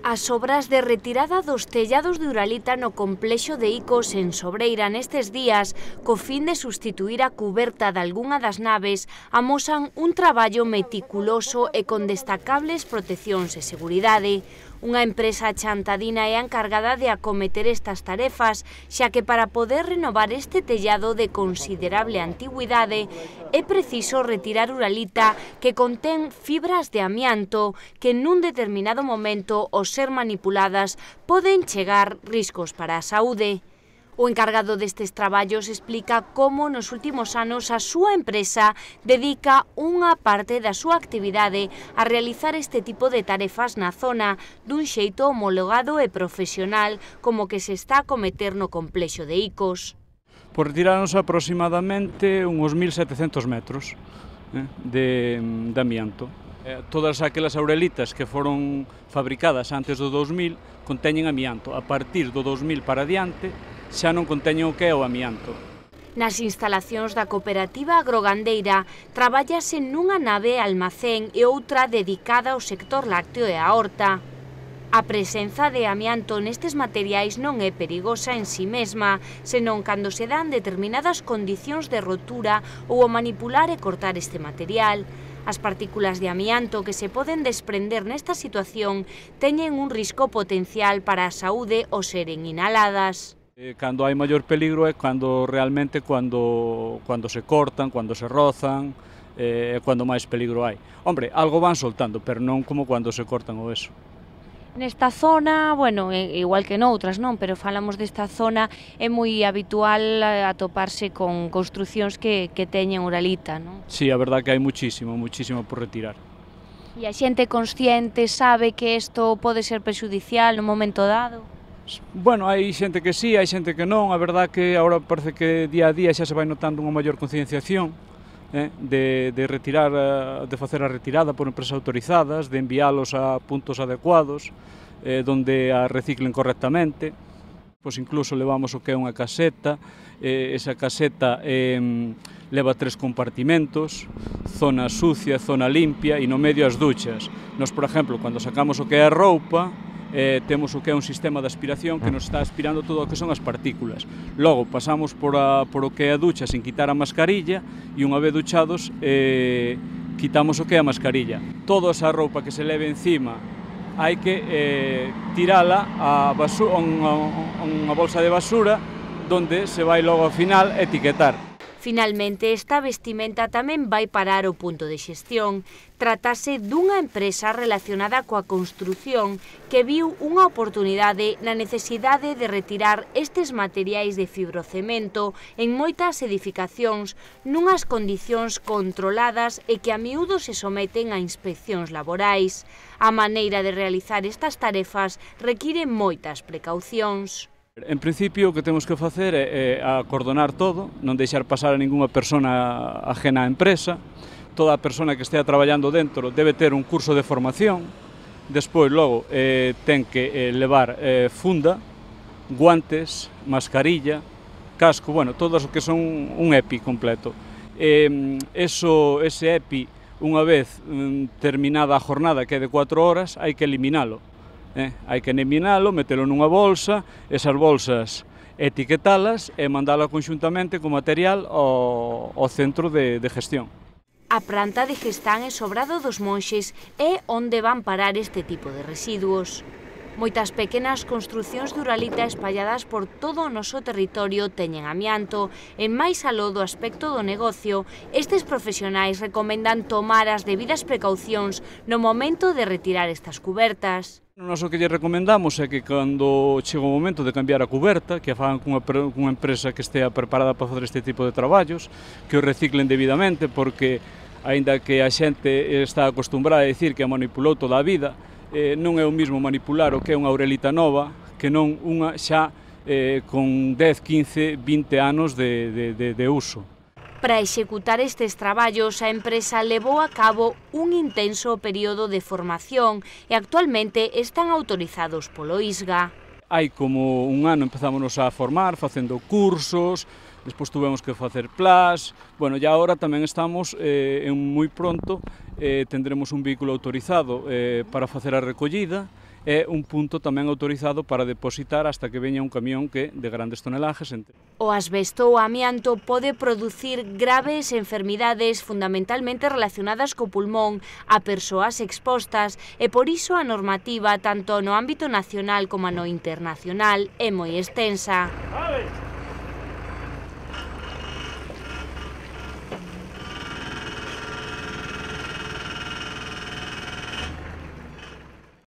As obras de retirada dos tellados de uralita no complexo de Icos en Sobreira nestes días, co fin de sustituir a cuberta de algunha das naves, amosan un traballo meticuloso e con destacables proteccións e seguridade. Unha empresa chantadina é a encargada de acometer estas tarefas, xa que para poder renovar este tellado de considerable antigüidade é preciso retirar uralita que contén fibras de amianto que nun determinado momento, ao ser manipuladas, poden chegar riscos para a saúde. O encargado destes traballos explica como nos últimos anos a súa empresa dedica unha parte da súa actividade a realizar este tipo de tarefas na zona dun xeito homologado e profesional como que se está a cometer no complexo de Icos. Por retirarnos aproximadamente uns 1700 metros de amianto. Todas aquelas aurelitas que foron fabricadas antes do 2000 conteñen amianto. A partir do 2000 para adiante xa non conteñen o que é o amianto. Nas instalacións da cooperativa agrogandeira trabállase nunha nave almacén e outra dedicada ao sector lácteo e á horta. A presenza de amianto nestes materiais non é perigosa en si mesma, senón cando se dan determinadas condicións de rotura ou ao manipular e cortar este material. As partículas de amianto que se poden desprender nesta situación teñen un risco potencial para a saúde ao seren inhaladas. Cando hai maior peligro é realmente cando se cortan, cando se rozan, cando máis peligro hai. Hombre, algo van soltando, pero non como cando se cortan o eso. Nesta zona, bueno, igual que noutras, non? Pero falamos desta zona, é moi habitual atoparse con construcións que teñen uralita, non? Sí, a verdad que hai muchísimo por retirar. E a xente consciente sabe que isto pode ser prexudicial no momento dado? Bueno, hai xente que sí, hai xente que non. A verdad que agora parece que día a día xa se vai notando unha maior concienciación de facer a retirada por empresas autorizadas, de enviálos a puntos adecuados, donde a reciclen correctamente. Pois incluso levamos o que é unha caseta, esa caseta leva 3 compartimentos, zona sucia, zona limpia e no medio as duchas. Nos, por exemplo, cando sacamos o que é a roupa, temos o que é un sistema de aspiración que nos está aspirando todo o que son as partículas. Logo pasamos por o que é a ducha sin quitar a mascarilla e unha vez duchados quitamos o que é a mascarilla. Toda esa roupa que se leve encima hai que tirala a unha bolsa de basura donde se vai logo ao final etiquetar. Finalmente, esta vestimenta tamén vai parar o punto de xestión. Tratase dunha empresa relacionada coa construción que viu unha oportunidade na necesidade de retirar estes materiais de fibrocemento en moitas edificacións nunhas condicións controladas e que a miúdo se someten a inspeccións laborais. A maneira de realizar estas tarefas require moitas precaucións. En principio o que temos que facer é acordonar todo, non deixar pasar a ningunha persona ajena á empresa. Toda a persona que estea traballando dentro debe ter un curso de formación. Despois, logo, ten que levar funda, guantes, mascarilla, casco, bueno, todos o que son un EPI completo. Ese EPI, unha vez terminada a jornada, que é de 4 horas, hai que eliminalo. Hai que eliminalo, metelo nunha bolsa, esas bolsas etiquetalas e mandala conxuntamente co material ao centro de gestión. A planta de Gestán e Sobrado dos Monxes é onde van parar este tipo de residuos. Moitas pequenas construcións de uralita espalladas por todo o noso territorio teñen amianto. En máis aló do aspecto do negocio, estes profesionais recomendan tomar as debidas precaucións no momento de retirar estas cubertas. Nós o que lle recomendamos é que cando chega o momento de cambiar a cuberta, que a fagan cunha empresa que estea preparada para facer este tipo de traballos, que o reciclen debidamente, porque, aínda que a xente está acostumbrada a dicir que a manipulou toda a vida, non é o mismo manipular o que é unha aurelita nova que non unha xa con 10, 15, 20 anos de uso. Para executar estes traballos, a empresa levou a cabo un intenso período de formación e actualmente están autorizados polo ISGA. Hai como un ano empezámonos a formar, facendo cursos, despois tuvemos que facer plas, bueno, e agora tamén estamos moi pronto, tendremos un vehículo autorizado para facer a recollida é un punto tamén autorizado para depositar hasta que veña un camión que de grandes tonelajes. O asbesto ou amianto pode producir graves enfermidades fundamentalmente relacionadas co pulmón a persoas expostas e por iso a normativa tanto no ámbito nacional como no internacional é moi extensa.